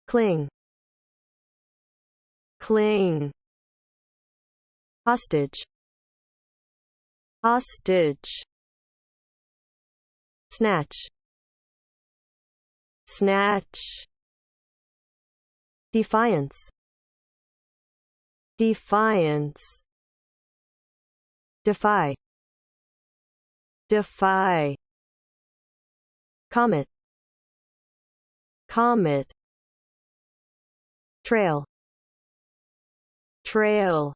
cling, cling, hostage, hostage, snatch, snatch, defiance, defiance, defy, defy, comet, comet, trail, trail,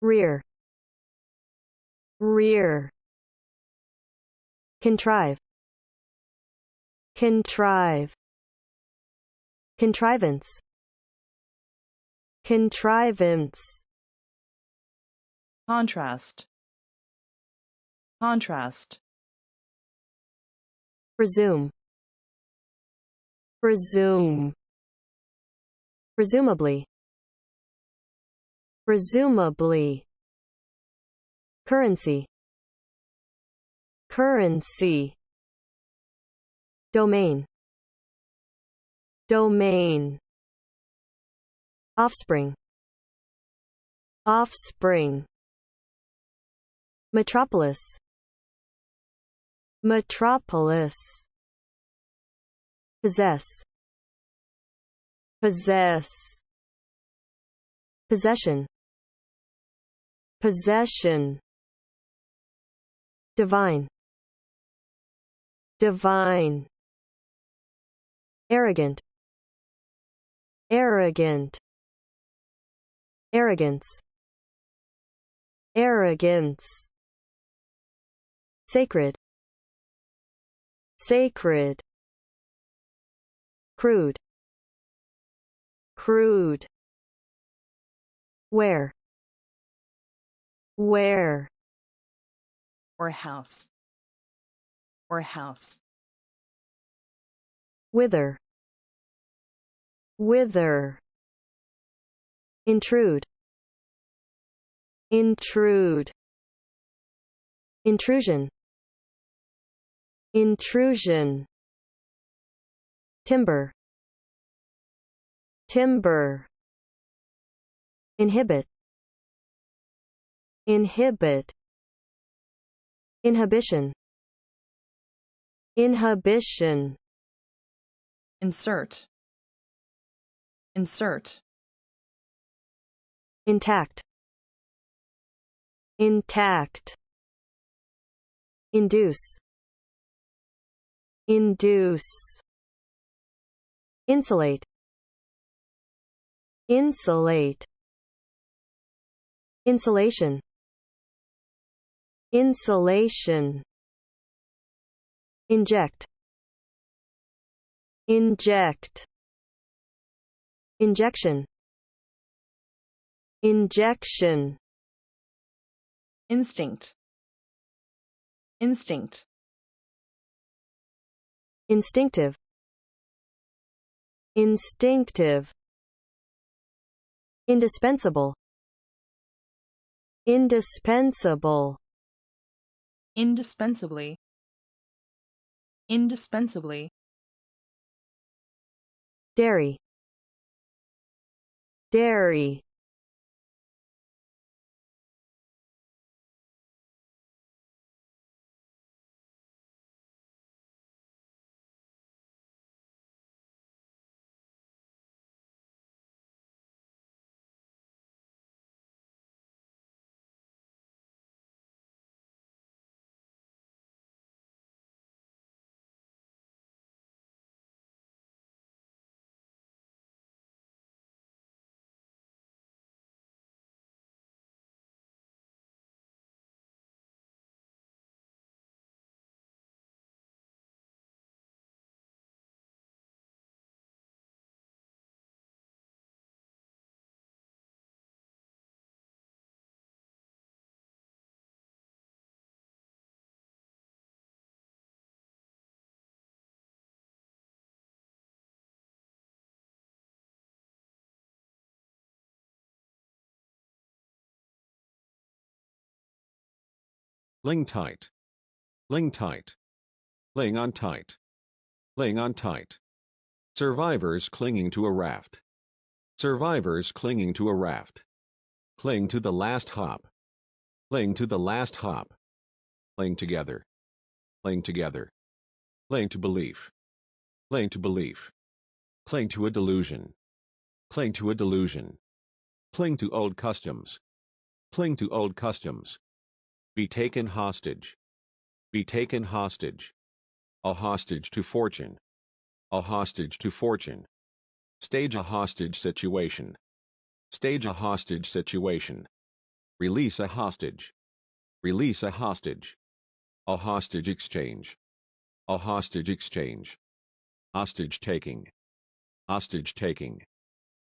rear, rear, contrive, contrive, contrivance, contrivance, contrast, contrast, presume, presume, presumably, presumably, currency, currency, domain, domain, offspring, offspring, metropolis, metropolis, possess, possess, possession, possession, divine, divine, arrogant, arrogant, arrogance, arrogance, sacred, sacred, crude, crude, where, where, or house, or house, whither, whither, intrude, intrude, intrusion, intrusion, timber, timber, inhibit, inhibit, inhibition, inhibition, insert, insert, intact, intact, induce, induce, insulate, insulate, insulation, insulation, inject, inject, injection, injection, instinct, instinct, instinctive, instinctive, indispensable, indispensable, indispensably, indispensably, dairy, dairy, Ling tight. Ling tight. Laying on tight. Laying on tight. Survivors clinging to a raft. Survivors clinging to a raft. Cling to the last hop. Cling to the last hop. Cling together. Cling together. Cling to belief. Cling to belief. Cling to a delusion. Cling to a delusion. Cling to old customs. Cling to old customs. Be taken hostage. Be taken hostage. A hostage to fortune. A hostage to fortune. Stage a hostage situation. Stage a hostage situation. Release a hostage. Release a hostage. A hostage exchange. A hostage exchange. Hostage taking. Hostage taking.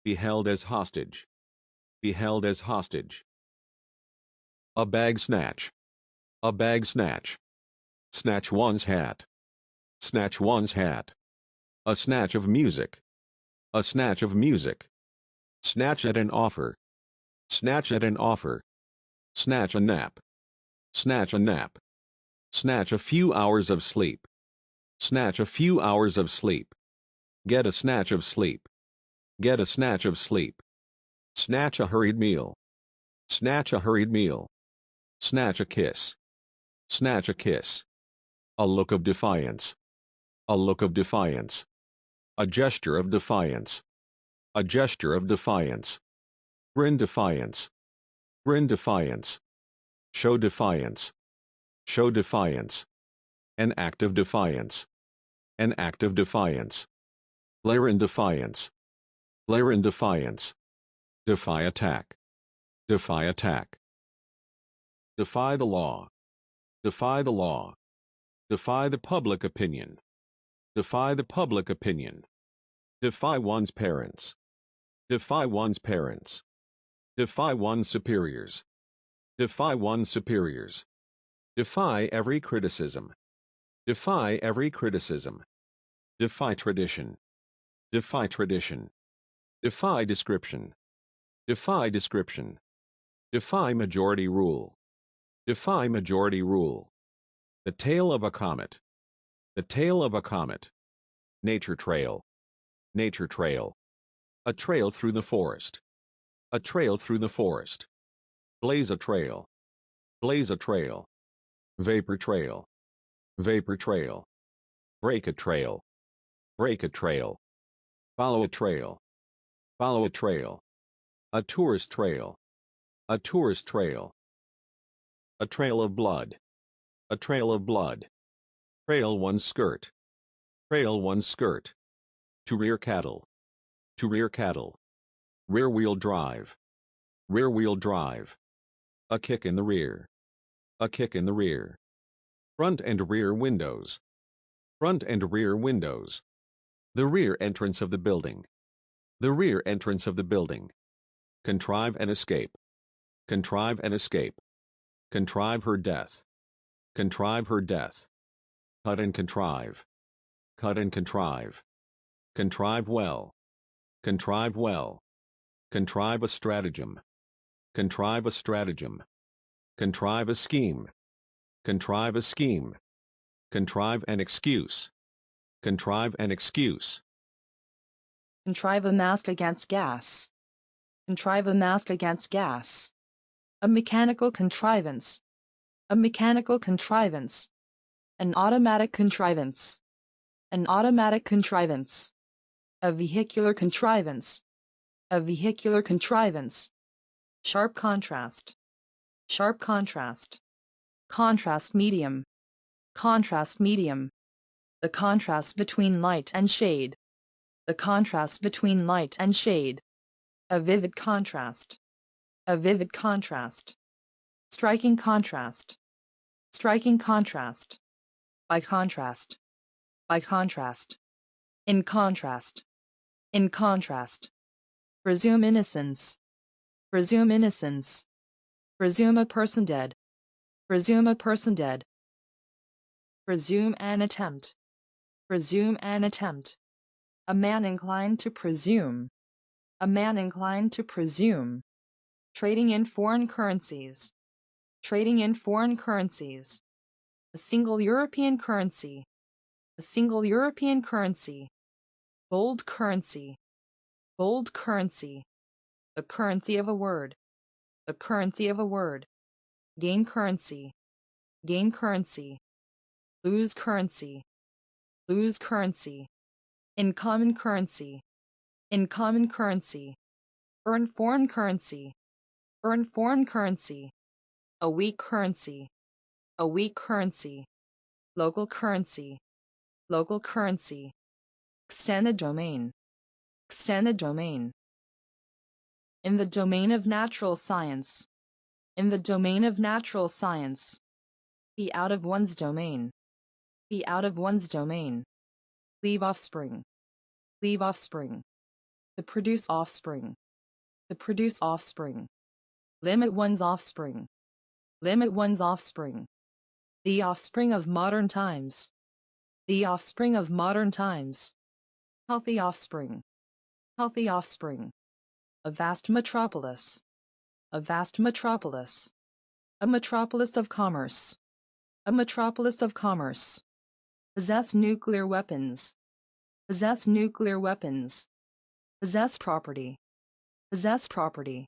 Be held as hostage. Be held as hostage. A bag snatch. A bag snatch. Snatch one's hat. Snatch one's hat. A snatch of music. A snatch of music. Snatch at an offer. Snatch at an offer. Snatch a nap. Snatch a nap. Snatch a few hours of sleep. Snatch a few hours of sleep. Get a snatch of sleep. Get a snatch of sleep. Snatch a hurried meal. Snatch a hurried meal. Snatch a kiss. Snatch a kiss. A look of defiance. A look of defiance. A gesture of defiance. A gesture of defiance. Grin defiance. Grin defiance. Show defiance. Show defiance. An act of defiance. An act of defiance. Glare in defiance. Glare in defiance. Defy attack. Defy attack. Defy the law. Defy the law. Defy the public opinion. Defy the public opinion. Defy one's parents. Defy one's parents. Defy one's superiors. Defy one's superiors. Defy every criticism. Defy every criticism. Defy tradition. Defy tradition. Defy description. Defy description. Defy majority rule. Defy majority rule. The tail of a comet. The tail of a comet. Nature trail. Nature trail. A trail through the forest. A trail through the forest. Blaze a trail. Blaze a trail. Vapor trail. Vapor trail. Break a trail. Break a trail. Follow a trail. Follow a trail. A tourist trail. A tourist trail. A trail of blood. A trail of blood. Trail one's skirt. Trail one's skirt. To rear cattle. To rear cattle. Rear wheel drive. Rear wheel drive. A kick in the rear. A kick in the rear. Front and rear windows. Front and rear windows. The rear entrance of the building. The rear entrance of the building. Contrive and escape. Contrive and escape. Contrive her death. Contrive her death. Cut and contrive. Cut and contrive. Contrive well. Contrive well. Contrive a stratagem. Contrive a stratagem. Contrive a scheme. Contrive a scheme. Contrive an excuse. Contrive an excuse. Contrive a mask against gas. Contrive a mask against gas. A mechanical contrivance. A mechanical contrivance. An automatic contrivance. An automatic contrivance. A vehicular contrivance. A vehicular contrivance. Sharp contrast. Sharp contrast. Contrast medium. Contrast medium. The contrast between light and shade. The contrast between light and shade. A vivid contrast. A vivid contrast. Striking contrast. Striking contrast. By contrast. By contrast. In contrast. In contrast. Presume innocence. Presume innocence. Presume a person dead. Presume a person dead. Presume an attempt. Presume an attempt. A man inclined to presume. A man inclined to presume. Trading in foreign currencies. Trading in foreign currencies. A single European currency. A single European currency. bold currency, bold currency, the currency of a word, the currency of a word, gain currency, gain currency, lose currency, lose currency, in common currency, in common currency, earn foreign currency, earn foreign currency, a weak currency, a weak currency, local currency, local currency, extended domain, extended domain. In the domain of natural science, in the domain of natural science, be out of one's domain, be out of one's domain, leave offspring, leave offspring, to produce offspring, to produce offspring, limit one's offspring, limit one's offspring, the offspring of modern times, the offspring of modern times, healthy offspring, healthy offspring, a vast metropolis, a vast metropolis, a metropolis of commerce, a metropolis of commerce, possess nuclear weapons, possess nuclear weapons, possess property, possess property,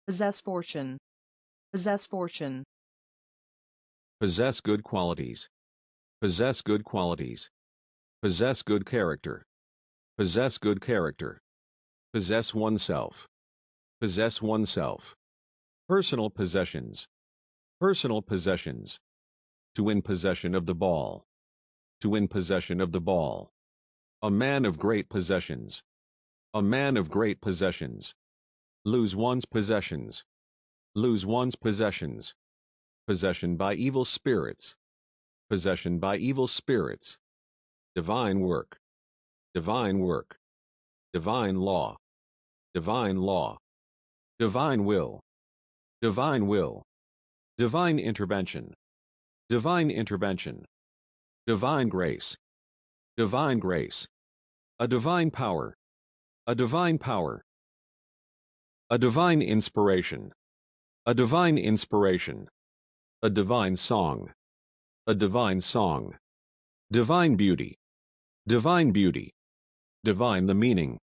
possess fortune, possess fortune, Possess good qualities. Possess good qualities. Possess good character. Possess good character. Possess oneself. Possess oneself. Personal possessions. Personal possessions. To win possession of the ball. To win possession of the ball. A man of great possessions. A man of great possessions. Lose one's possessions. Lose one's possessions. Possession by evil spirits. Possession by evil spirits. Divine work. Divine work. Divine law. Divine law. Divine will. Divine will. Divine intervention. Divine intervention. Divine grace. Divine grace. A divine power. A divine power. A divine inspiration. A divine inspiration. A divine song. A divine song. Divine beauty. Divine beauty. Divine the meaning.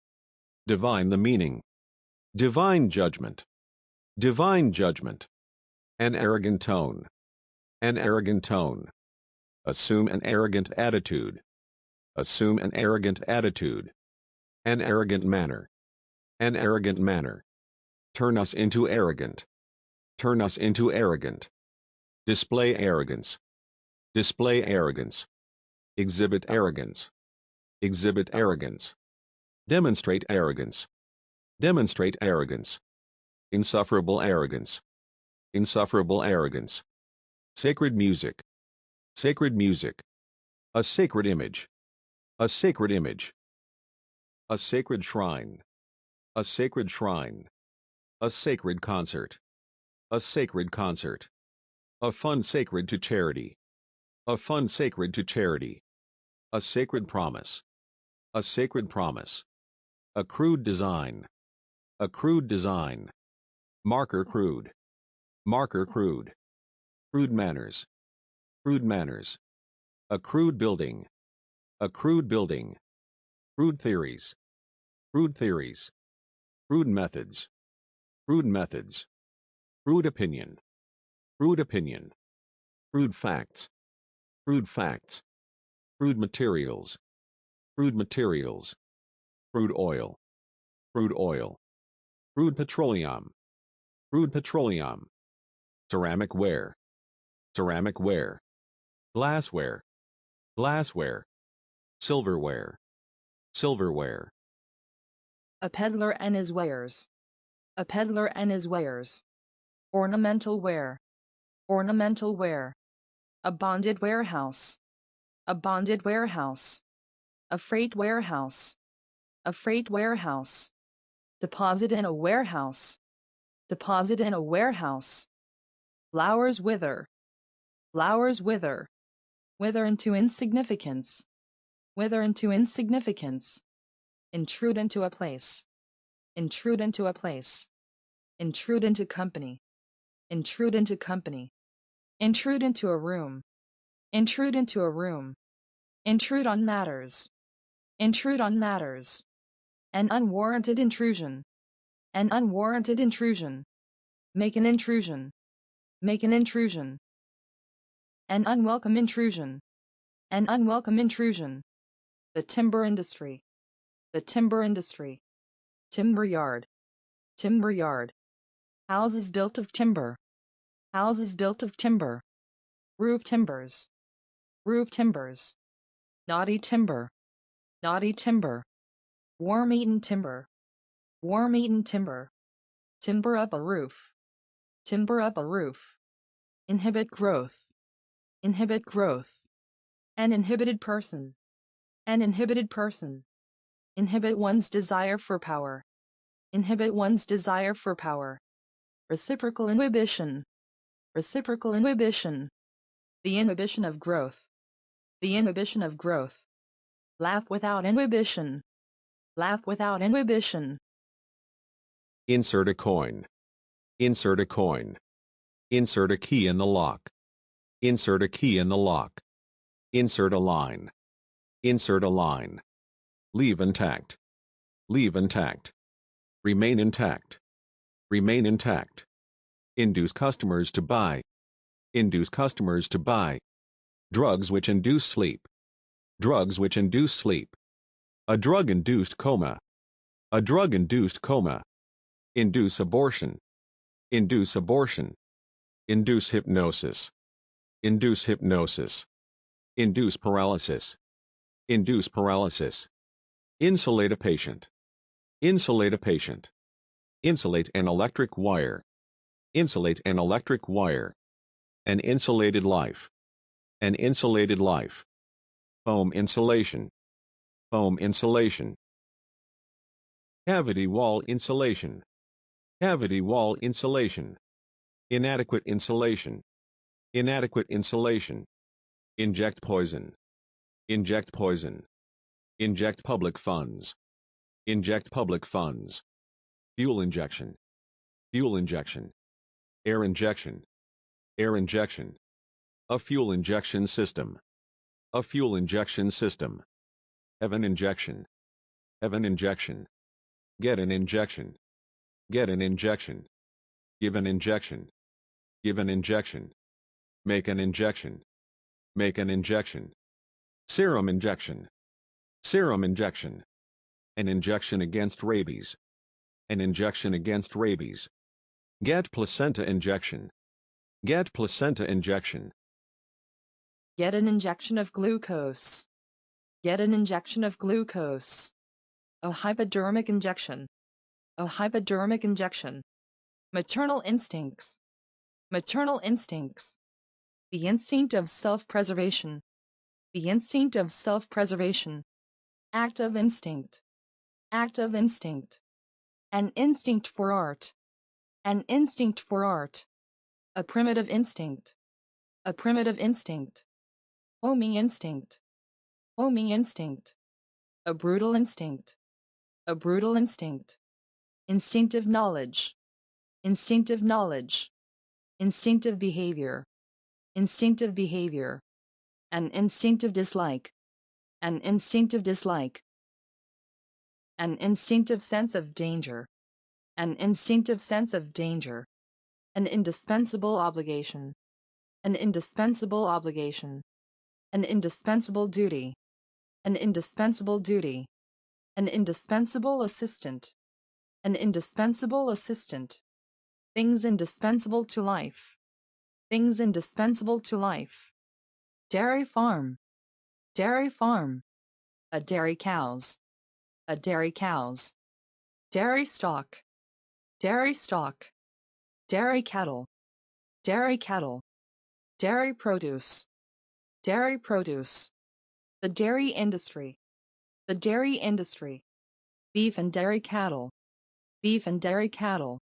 Divine the meaning. Divine judgment. Divine judgment. An arrogant tone. An arrogant tone. Assume an arrogant attitude. Assume an arrogant attitude. An arrogant manner. An arrogant manner. Turn us into arrogant. Turn us into arrogant. Display arrogance. Display arrogance. Exhibit arrogance. Exhibit arrogance. Demonstrate arrogance. Demonstrate arrogance. Insufferable arrogance. Insufferable arrogance. Sacred music. Sacred music. A sacred image. A sacred image. A sacred shrine. A sacred shrine. A sacred concert. A sacred concert. A fund sacred to charity. A fund sacred to charity. A sacred promise. A sacred promise. A crude design. A crude design. Marker crude. Marker crude. Crude manners. Crude manners. A crude building. A crude building. Crude theories. Crude theories. Crude methods. Crude methods. Crude opinion. Crude opinion. Crude facts. Crude facts. Crude materials. Crude materials. Crude oil. Crude oil. Crude petroleum. Crude petroleum. Ceramic ware. Ceramic ware. Glassware. Glassware. Silverware. Silverware. a peddler and his wares, a peddler and his wares, ornamental ware, ornamental ware, a bonded warehouse, a bonded warehouse, a freight warehouse, a freight warehouse, deposit in a warehouse, deposit in a warehouse, flowers wither, flowers wither, wither into insignificance, wither into insignificance, intrude into a place, intrude into a place, intrude into company, intrude into company, intrude into a room, intrude into a room, intrude on matters, intrude on matters, an unwarranted intrusion, an unwarranted intrusion, make an intrusion, make an intrusion, an unwelcome intrusion, an unwelcome intrusion, the timber industry, the timber industry, timber yard, timber yard, houses built of timber, houses built of timber, roof timbers, roof timbers, knotty timber, knotty timber, worm-eaten timber, worm-eaten timber, timber up a roof, timber up a roof, inhibit growth, inhibit growth, an inhibited person, an inhibited person, inhibit one's desire for power, inhibit one's desire for power, reciprocal inhibition, reciprocal inhibition, the inhibition of growth, the inhibition of growth, laugh without inhibition, laugh without inhibition. Insert a coin. Insert a coin. Insert a key in the lock. Insert a key in the lock. Insert a line. Insert a line. Leave intact. Leave intact. Remain intact. Remain intact. Induce customers to buy. Induce customers to buy. Drugs which induce sleep. Drugs which induce sleep. A drug-induced coma. A drug-induced coma. Induce abortion. Induce abortion. Induce hypnosis. Induce hypnosis. Induce paralysis. Induce paralysis. Insulate a patient. Insulate a patient. Insulate an electric wire. Insulate an electric wire. An insulated life. An insulated life. Foam insulation. Foam insulation. Cavity wall insulation. Cavity wall insulation. Inadequate insulation. Inadequate insulation. Inject poison. Inject poison. Inject public funds. Inject public funds. Fuel injection. Fuel injection. Air injection. Air injection. A fuel injection system. A fuel injection system. Have an injection. Have an injection. Get an injection. Get an injection. Give an injection. Give an injection. Make an injection. Make an injection. Serum injection. Serum injection. An injection against rabies. An injection against rabies. Get placenta injection. Get placenta injection. Get an injection of glucose. Get an injection of glucose. A hypodermic injection. A hypodermic injection. Maternal instincts. Maternal instincts. The instinct of self-preservation. The instinct of self-preservation. Active instinct. Active instinct. An instinct for art. An instinct for art. A primitive instinct. A primitive instinct. Homing instinct. Homing instinct. A brutal instinct. A brutal instinct. Instinctive knowledge. Instinctive knowledge. Instinctive behavior. Instinctive behavior. An instinctive dislike. An instinctive dislike. An instinctive sense of danger. An instinctive sense of danger. An indispensable obligation. An indispensable obligation. An indispensable duty. An indispensable duty. An indispensable assistant. An indispensable assistant. Things indispensable to life. Things indispensable to life. Dairy farm. Dairy farm. A dairy cows. A dairy cows. Dairy stock. Dairy stock. Dairy cattle. Dairy cattle. Dairy produce. Dairy produce. The dairy industry. The dairy industry. Beef and dairy cattle. Beef and dairy cattle.